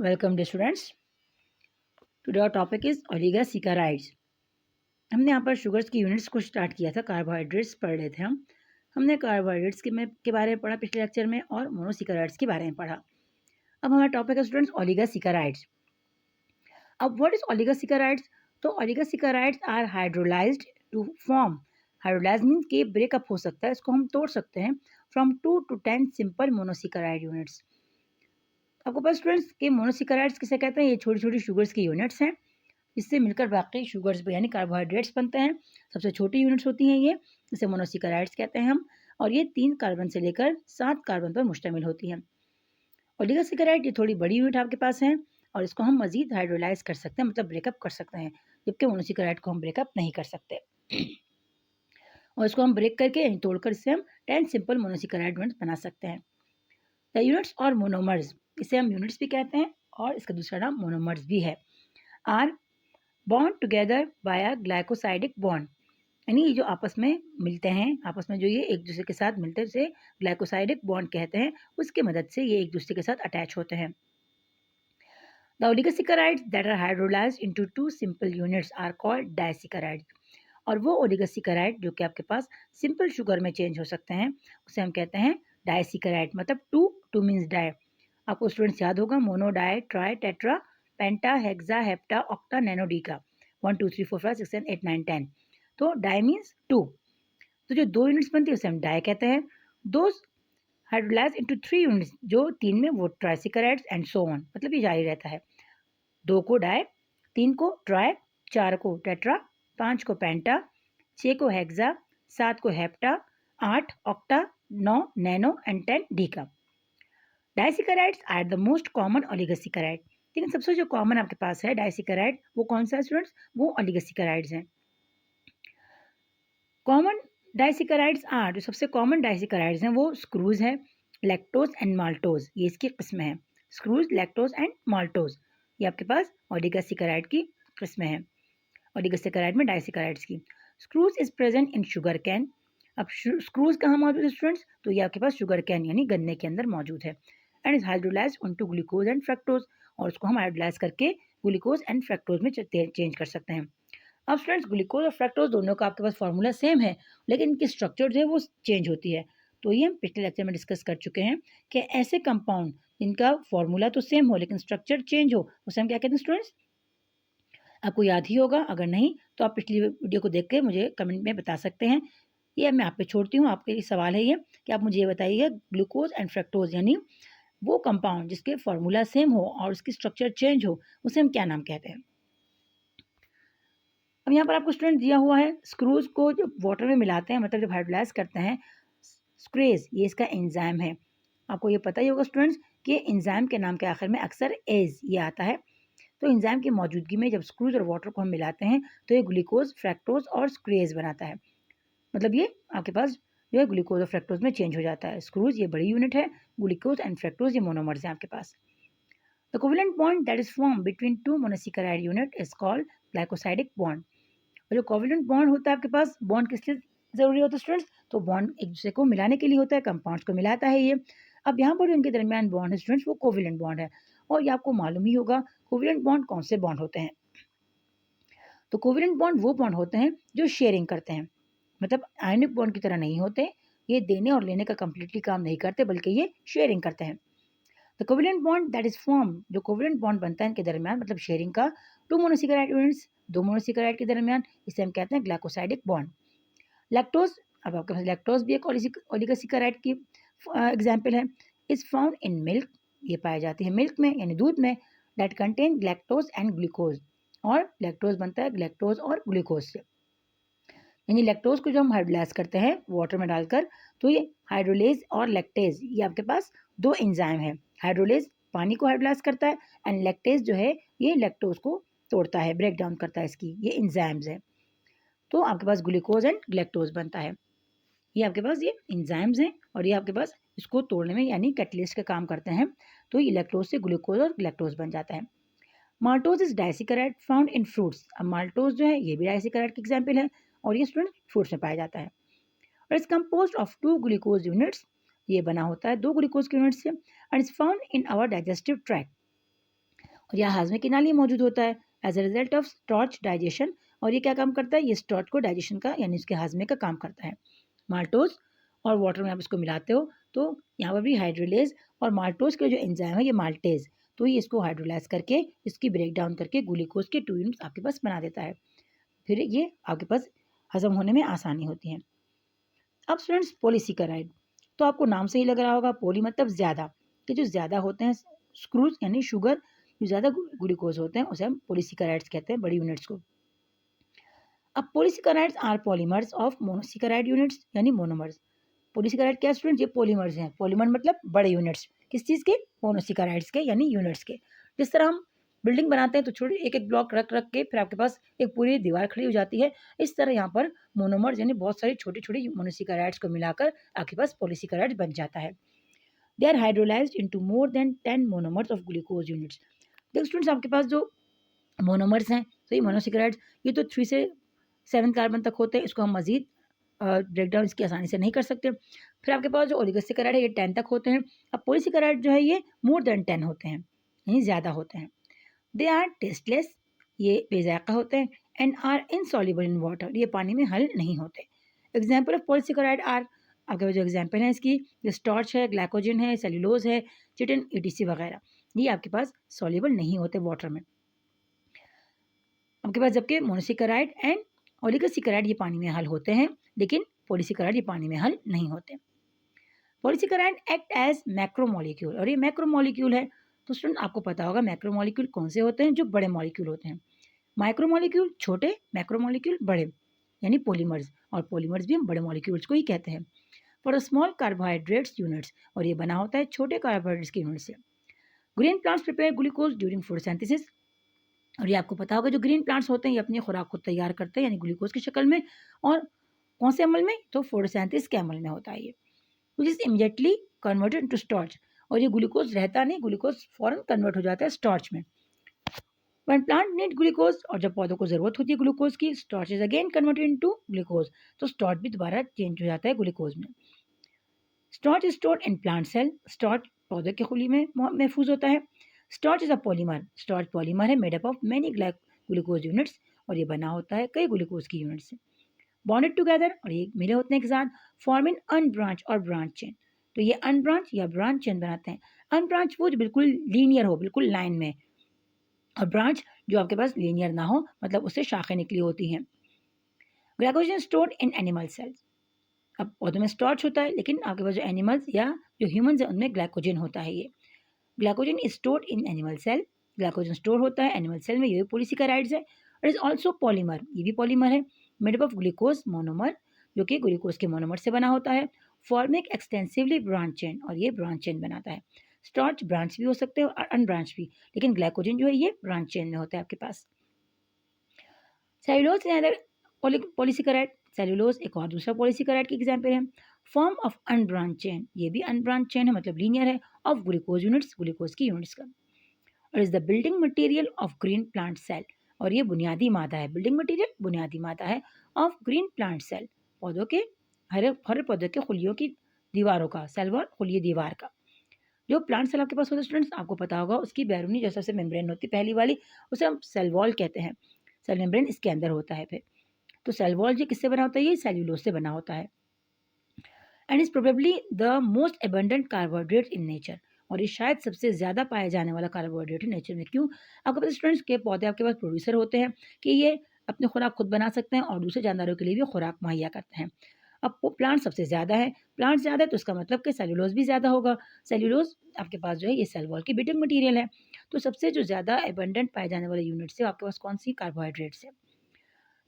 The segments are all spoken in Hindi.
Welcome dear students. Today our topic is oligosaccharides. हमने यहाँ पर शुगर्स की यूनिट्स को स्टार्ट किया था, कार्बोहाइड्रेट्स पढ़ रहे थे हमने कार्बोहाइड्रेट्स के बारे में पढ़ा पिछले लेक्चर में और मोनोसैकेराइड्स के बारे में पढ़ा। अब हमारा टॉपिक है स्टूडेंट्स ओलिगोसैकेराइड्स। अब व्हाट इज ओलिगोसैकेराइड्स? तो oligosaccharides are hydrolysed to form. Hydrolyse means के ब्रेकअप हो सकता है, इसको हम तोड़ सकते हैं from 2 to 10 simple monosaccharide units. आपको पता स्टूडेंट्स के मोनोसैकेराइड्स किसे कहते हैं? ये छोटी छोटी शुगर्स की यूनिट्स हैं, इससे मिलकर बाकी शुगर्स यानी कार्बोहाइड्रेट्स बनते हैं। सबसे छोटी यूनिट्स होती हैं ये, इसे मोनोसैकेराइड्स कहते हैं हम। और ये 3 कार्बन से लेकर 7 कार्बन पर मुश्तमिल होती हैं। ओलिगोसैकेराइड ये थोड़ी बड़ी यूनिट आपके पास है और इसको हम मजीद हाइड्रोलाइज कर सकते हैं, मतलब ब्रेकअप कर सकते हैं, जबकि मोनोसैकेराइड को हम ब्रेकअप नहीं कर सकते। और इसको हम ब्रेक करके तोड़कर इससे हम 10 सिंपल मोनोसैकेराइड यूनिट्स बना सकते हैं। द यूनिट्स और मोनोमर्स, इसे हम यूनिट्स भी कहते हैं और इसका दूसरा नाम मोनोमर्स भी है। Are bond together by a glycosidic bond, यानी ये जो आपस में मिलते हैं, आपस में जो ये एक दूसरे के साथ मिलते हैं उसे ग्लाइकोसाइडिक बॉन्ड कहते हैं। उसकी मदद से ये एक दूसरे के साथ अटैच होते हैं। The oligosaccharides that are hydrolysed into 2 simple units are called disaccharide. और वो ओलिगोसैकेराइड जो कि आपके पास सिंपल शुगर में चेंज हो सकते हैं उसे हम कहते हैं डाइसैकेराइड, मतलब टू मीन्स डाई। आपको स्टूडेंट्स याद होगा mono, di, tri, tetra, penta, hexa, hepta, octa, nona deca, 1 2 3 4 5 6 7 8 9 10। तो डाई मीन्स 2। तो जो 2 यूनिट्स बनती है उसे हम डाई कहते हैं। दो हाइड्रोलाइज इनटू 3 यूनिट्स, जो 3 में वो ट्राइसैकेराइड्स एंड सो ऑन, मतलब ये जारी रहता है। 2 को डाई, 3 को ट्राई, 4 को टेट्रा, 5 को पेंटा, 6 को हेक्सा, 7 को hepta, 8 octa, 9 nano and 10 deca. Disaccharides are the most common oligosaccharide. लेकिन सबसे जो कॉमन आपके पास है डाइसैकेराइड, वो कौन सा है स्टूडेंट्स? वो ओलिगोसैकेराइड्स हैं। कॉमन डाइसैकेराइड्स आर, जो सबसे कॉमन डाइसैकेराइड्स हैं वो स्क्रूज है, लैक्टोज एंड माल्टोज, ये इसकी किस्में हैं। स्क्रूज, लैक्टोज एंड माल्टोज, ये आपके पास ओलिगोसैकेराइड की किस्में हैं। ओलिगोसैकेराइड में डाइसैकेराइड्स की। Sucrose is present in sugar cane. अब स्क्रूज कहाँ मौजूद है स्टूडेंट्स? तो ये आपके पास शुगर कैन यानी गन्ने के अंदर मौजूद है। And is hydrolyse into glucose and fructose, और उसको हम हाइड्रोलाइज करके ग्लूकोज एंड फ्रक्टोज में चेंज कर सकते हैं। अब स्टूडेंट्स ग्लूकोज और फ्रक्टोज दोनों का आपके पास फॉर्मूला सेम है, लेकिन इनकी स्ट्रक्चर जो है वो चेंज होती है। तो ये हम पिछले लेक्चर में डिस्कस कर चुके हैं कि ऐसे कंपाउंड जिनका फॉर्मूला तो सेम हो लेकिन स्ट्रक्चर चेंज हो, उसे हम क्या कहते हैं स्टूडेंट्स? आपको याद ही होगा, अगर नहीं तो आप पिछली वीडियो को देख के मुझे कमेंट में बता सकते हैं। ये मैं आप पे छोड़ती हूँ, आपके लिए सवाल है ये कि आप मुझे ये बताइए ग्लूकोज एंड फ्रक्टोज यानी वो कंपाउंड जिसके फॉर्मूला सेम हो और उसकी स्ट्रक्चर चेंज हो, उसे हम क्या नाम कहते हैं? अब यहाँ पर आपको स्टूडेंट दिया हुआ है, स्क्रूज को जब वाटर में मिलाते हैं, मतलब जब हाइड्रोलाइज करते हैं, स्क्रेज ये इसका एंजाइम है। आपको ये पता ही होगा स्टूडेंट्स कि एंजाइम के नाम के आखिर में अक्सर एज ये आता है। तो एंजाइम की मौजूदगी में जब स्क्रूज और वाटर को हम मिलाते हैं तो ये ग्लूकोज, फ्रक्टोज और स्क्रेज बनाता है। मतलब ये आपके पास जो है ग्लूकोज और फ्रक्टोज में चेंज हो जाता है। स्क्रूज ये बड़ी यूनिट है, ग्लूकोज एंड फ्रक्टोज ये मोनोमर्स हैं आपके पास। The covalent bond that is form between 2 monosaccharide unit is called glycosidic bond. और जो कोवेलेंट बॉन्ड होता है आपके पास, बॉन्ड किस लिए जरूरी होता है स्टूडेंट्स? तो बॉन्ड एक दूसरे को मिलाने के लिए होता है, कंपाउंड्स को मिलाता है ये। अब यहाँ पर जो इनके दरमियान बॉन्ड है स्टूडेंट्स वो कोवेलेंट बॉन्ड है। और ये आपको मालूम ही होगा कोवेलेंट बॉन्ड कौन से बॉन्ड होते हैं? तो कोवेलेंट बॉन्ड वो बॉन्ड होते हैं जो शेयरिंग करते हैं, मतलब आयनिक बॉन्ड की तरह नहीं होते। ये देने और लेने का कंप्लीटली काम नहीं करते, बल्कि ये शेयरिंग करते हैं। The covalent bond that is form, जो कोवेलेंट बॉन्ड बनता है इनके दरमियान, मतलब शेयरिंग का, 2 मोनोसैकेराइड यूनिट्स, 2 मोनोसैकेराइड के दरमियान, इसे हम कहते हैं ग्लाइकोसाइडिक बॉन्ड। लैक्टोज, अब आपके पास लैक्टोज भी एक ओलिगोसैकेराइड की एग्जाम्पल है। इज फाउंड इन मिल्क, ये पाई जाती है मिल्क में यानी दूध में। That contain lactose and glucose, और लैक्टोज बनता है ग्लैक्टोज और ग्लूकोज से। यानी लैक्टोज को जो हम हाइड्रोलाइज करते हैं वाटर में डालकर, तो ये हाइड्रोलेज और लैक्टेज ये आपके पास 2 एंजाइम है। हाइड्रोलेज पानी को हाइड्रोलाइज करता है एंड लैक्टेज जो है ये लैक्टोज को तोड़ता है, ब्रेक डाउन करता है, इसकी ये एंजाइम्स है। तो आपके पास ग्लूकोज एंड लैक्टोज बनता है। ये आपके पास ये एंजाइम्स हैं और ये आपके पास इसको तोड़ने में यानी कैटलिस्ट का काम करते हैं। तो ये लैक्टोज से ग्लूकोज और लैक्टोज बन जाता है। Maltose is disaccharide found in fruits. अब माल्टोज जो है ये भी डाइसैकेराइड की एग्जाम्पल है और ये स्टूडेंट फ्रूट्स में पाया जाता है। और it's composed of 2 glucose units, ये बना होता है 2 ग्लूकोज के यूनिट से। And it's found in our digestive tract. और यहाँ हाजमे की नाली मौजूद होता है as a result of starch digestion. और ये क्या काम करता है, ये स्टार्च को डाइजेशन का यानी उसके हाजमे का काम करता है। माल्टोज और वाटर में आप इसको मिलाते हो तो यहाँ पर भी हाइड्रोलेज और माल्टोज के जो एंजाइम है ये माल्टेज, तो ये इसको हाइड्रोलाइज करके इसकी ब्रेक डाउन करके ग्लूकोज के 2 यूनिट्स आपके पास बना देता है। फिर ये आपके पास हजम होने में आसानी होती है। अब स्टूडेंट्स पॉलीसेकेराइड, तो आपको नाम से ही लग रहा होगा, पॉली मतलब ज़्यादा, कि जो ज़्यादा होते हैं स्क्रूज यानी शुगर, जो ज़्यादा ग्लूकोज होते हैं उसे हम पॉलीसेकेराइड्स कहते हैं, बड़ी यूनिट्स को। अब polysaccharides are polymers of monosaccharide units यानी मोनोमर्स। पॉलीसेकेराइड क्या स्टूडेंट, ये पॉलीमर्स हैं। पॉलीमर मतलब बड़े यूनिट्स, किस चीज़ के, मोनोसेकेराइड्स के यानी यूनिट्स के। जिस तरह हम बिल्डिंग बनाते हैं तो छोटे एक एक ब्लॉक रख रख के फिर आपके पास एक पूरी दीवार खड़ी हो जाती है, इस तरह यहाँ पर मोनोमर्स यानी बहुत सारी छोटी छोटी मोनोसेकेराइड्स को मिलाकर आपके पास पॉलीसेकेराइड बन जाता है। They are hydrolysed into more than 10 monomers of glucose units. देखो स्टूडेंट्स, आपके पास जो मोनोमर्स हैं, तो ये मोनोसेकेराइड्स ये तो 3 से 7 कार्बन तक होते हैं, इसको हम मजीद ब्रेक डाउन इसकी आसानी से नहीं कर सकते। फिर आपके पास जो ओलिगोसेकेराइड है ये 10 तक होते हैं। अब पॉलीसेकेराइड जो है ये मोर देन 10 होते हैं, यानी ज़्यादा होते हैं। दे आर टेस्टलेस, ये बेजायका होते हैं। And are insoluble in water, ये पानी में हल नहीं होते। एग्जाम्पल ऑफ पॉलीसेकेराइड आर, आपके पास जो एग्जाम्पल है इसकी, स्टार्च है, ग्लाइकोजन है, सेल्यूलोज है, चिटिन, ईटीसी वगैरह, ये आपके पास सॉल्युबल नहीं होते वाटर में। आपके पास जबकि मोनोसेकेराइड एंड ओलिगोसेकेराइड ये पानी में हल होते हैं, लेकिन पॉलीसेकेराइड ये पानी में हल नहीं होते। पॉलीसेकेराइड एक्ट एज मैक्रोमोलिक्यूल, और ये मैक्रोमोलिक्यूल है। तो स्टूडेंट आपको पता होगा मैक्रोमोलिक्यूल कौन से होते हैं, जो बड़े मॉलिक्यूल होते हैं। माइक्रोमोलिक्यूल छोटे, मैक्रोमोलिक्यूल बड़े, यानी पॉलीमर्स, और पॉलीमर्स भी हम बड़े मॉलिक्यूल्स को ही कहते हैं। फॉर स्मॉल कार्बोहाइड्रेट्स यूनिट्स, और ये बना होता है छोटे कार्बोहाइड्रेट्स के यूनिट से। Green plants prepare glucose during photosynthesis, और ये आपको पता होगा जो ग्रीन प्लांट्स होते हैं ये अपनी खुराक को तैयार करते हैं यानी ग्लूकोज की शक्ल में, और कौन से अमल में, तो फोटोसिंथेसिस के अमल में होता है ये, which is immediately converted into starch. और ये ग्लूकोज रहता नहीं, ग्लूकोज फौरन कन्वर्ट हो जाता है स्टार्च में। व्हेन प्लांट नीड ग्लूकोज, और जब पौधों को जरूरत होती है ग्लूकोज की, starch is again converted into glucose, तो स्टार्च भी दोबारा चेंज हो जाता है ग्लूकोज में। Starch is stored in plant cell, starch पौधे के खुली में महफूज होता है। Starch is a polymer, starch polymer है made up of many glucose units, और ये बना होता है कई ग्लूकोज की यूनिट से। बॉन्डेड टुगेदर, और ये मिले होते हैं एक साथ, फॉर्मिंग अनब्रांच और ब्रांच चेन, तो ये अनब्रांच या ब्रांच चेन बनाते हैं। अनब्रांच वो जो बिल्कुल लीनियर हो, बिल्कुल लाइन में, और ब्रांच जो आपके पास लीनियर ना हो, मतलब उससे शाखें निकली होती हैं। Glycogen stored in animal cells, अब पौधों में स्टार्च होता है, लेकिन आपके पास जो एनिमल्स या जो ह्यूमंस है उनमें ग्लाइकोजन होता है। ये glycogen is stored in animal cell, glycogen store होता है एनिमल सेल में, ये भी पॉलीसेकेराइड्स है। और इज ऑल्सो पॉलीमर, ये भी पॉलीमर है, made up of glucose monomer, जो कि ग्लूकोज के मोनोमर से बना होता है। फॉर्मिंग एक्सटेंसिवली ब्रांच चेन, और ये ब्रांच चेन बनाता है। स्टार्च ब्रांच भी हो सकते हैं और अनब्रांच भी, लेकिन ग्लाइकोजन जो है ये ब्रांच चेन में होता है आपके पास। सेल्यूलोज अनदर पॉलीसेकेराइड, सेल्यूलोज एक और दूसरा पॉलीसेकेराइड की एग्जांपल है। फॉर्म ऑफ अनब्रांच चेन, ये भी अनब्रांच चेन है, मतलब लीनियर है, ऑफ ग्लूकोज यूनिट्स, ग्लूकोज की यूनिट्स का। और is the building material of green plant cell, और ये बुनियादी मादा है, बिल्डिंग मटेरियल बुनियादी मादा है ऑफ ग्रीन प्लांट सेल, पौधों के हरे हरे पौधों के खुलियों की दीवारों का, सेल वॉल खुली दीवार का। जो प्लांट सेल आपके पास होता है स्टूडेंट्स, आपको पता होगा उसकी बैरूनी जैसा से मेम्ब्रेन होती है पहली वाली, उसे हम सेल वॉल कहते हैं। सेल मेम्ब्रेन इसके अंदर होता है। फिर तो सेल वॉल ये किससे बना होता है, ये सेल्यूलोज से बना होता है। And is probably the most abundant carbohydrate in nature, और ये शायद सबसे ज़्यादा पाया जाने वाला कार्बोहाइड्रेट है नेचर में। क्यों, आपके पास स्टूडेंट्स के पौधे आपके पास प्रोड्यूसर होते हैं कि ये अपनी खुराक खुद बना सकते हैं और दूसरे जानदारों के लिए भी खुराक मुहैया करते हैं। अब वो प्लांट सबसे ज़्यादा है, प्लांट ज़्यादा है तो इसका मतलब कि सेल्यूलोज भी ज़्यादा होगा। सेल्यूलोज आपके पास जो है ये सेल वॉल की बिल्डिंग मटीरियल है। तो सबसे जो ज़्यादा एबंडेंट पाए जाने वाले यूनिट से आपके पास कौन सी, कार्बोहाइड्रेट्स है।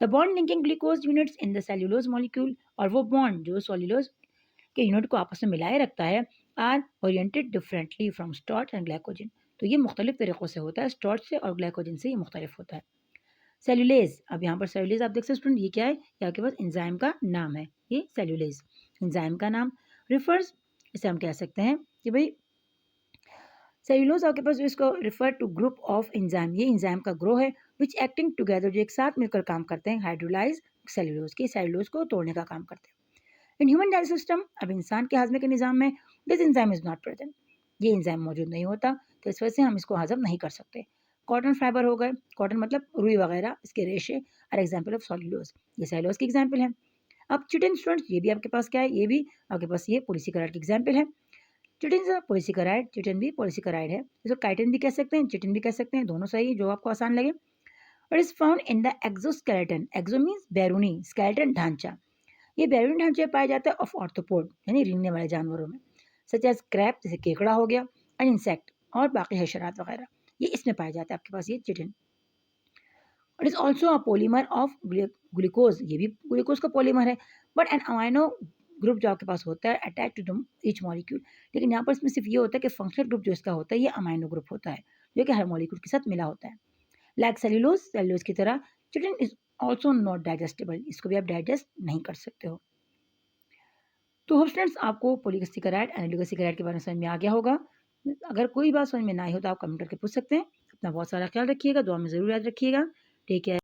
The bond linking glucose units in the cellulose molecule, और वो बॉन्ड जो सेल्यूलोज के यूनिट को आपस में मिलाए रखता है, are oriented differently from starch and glycogen, तो ये मुख्तलिफ तरीक़ों से होता है, स्टार्च से और ग्लाइकोजन से ये मुख्तलिफ होता है। सेल्यूलेज, अब यहाँ पर सेल्यूलेज आप देख सकते स्टूडेंट, ये क्या है, ये आपके पास एंजाइम का नाम है, ये सेल्यूलेज एंजाइम का नाम रिफर्स, इसे हम कह सकते हैं कि भाई सेल्यूलोज आपके पास इसको refer to group of enzyme, ये एंजाइम का ग्रो है, विच एक्टिंग टुगेदर, जो एक साथ मिलकर काम करते हैं, हाइड्रोलाइज सेल्यूलोज के, सेल्यूलोज को तोड़ने का काम करते हैं। इन ह्यूमन डाइजेस्टिव सिस्टम, अब इंसान के हाजमे के निज़ाम में, this enzyme is not present, ये एंजाइम मौजूद नहीं होता, तो इस वजह से हम इसको हजम नहीं कर सकते। कॉटन फाइबर हो गए, कॉटन मतलब रुई वगैरह, इसके रेशे आर एग्जाम्पल ऑफ सेल्यूलोज, ये सेल्यूलोज की एग्जाम्पल है। अब चिटिन स्टूडेंट्स, ये भी आपके पास क्या है, ये भी आपके पास ये पॉलीसेकेराइड की एग्जाम्पल है। चिटिन पॉलीसेकेराइड, चिटिन भी पॉलीसेकेराइड है, इसको काइटिन भी कह सकते हैं, चिटिन भी कह सकते हैं, दोनों सही, जो आपको आसान लगे। और is found in the exoskeleton, exo means बैरूनी, स्केलेटन ढांचा, ये बैरूनी ढांचे पाया जाता है ऑफ ऑर्थोपोड यानी रेंगने वाले जानवरों में, सच एज क्रैब जैसे केकड़ा हो गया, एंड इंसेक्ट और बाकी हशरात वगैरह, ये इसमें पाया जाता है आपके पास ये chitin. It is also a polymer of glucose, ये भी ग्लूकोज का पॉलीमर है, बट एन अमाइनो ग्रुप जो आपके पास होता है अटैच टू ईच मॉलिक्यूल, लेकिन यहाँ पर इसमें सिर्फ ये होता है कि फंक्शनल ग्रुप जो इसका होता है ये अमाइनो ग्रुप होता है, जो कि हर मॉलिक्यूल के साथ मिला होता है। लाइक सेल्यूलोज, सेल्यूलोज की तरह chitin is also not digestible, इसको भी आप डाइजेस्ट नहीं कर सकते हो। तो होप स्टूडेंट्स, आपको पॉलीसेकेराइड एंड ओलिगोसेकेराइड के बारे में समझ में आ गया होगा। अगर कोई बात समझ में ना आई हो तो आप कमेंट करके पूछ सकते हैं। अपना बहुत सारा ख्याल रखिएगा, दुआ में ज़रूर याद रखिएगा। Take care.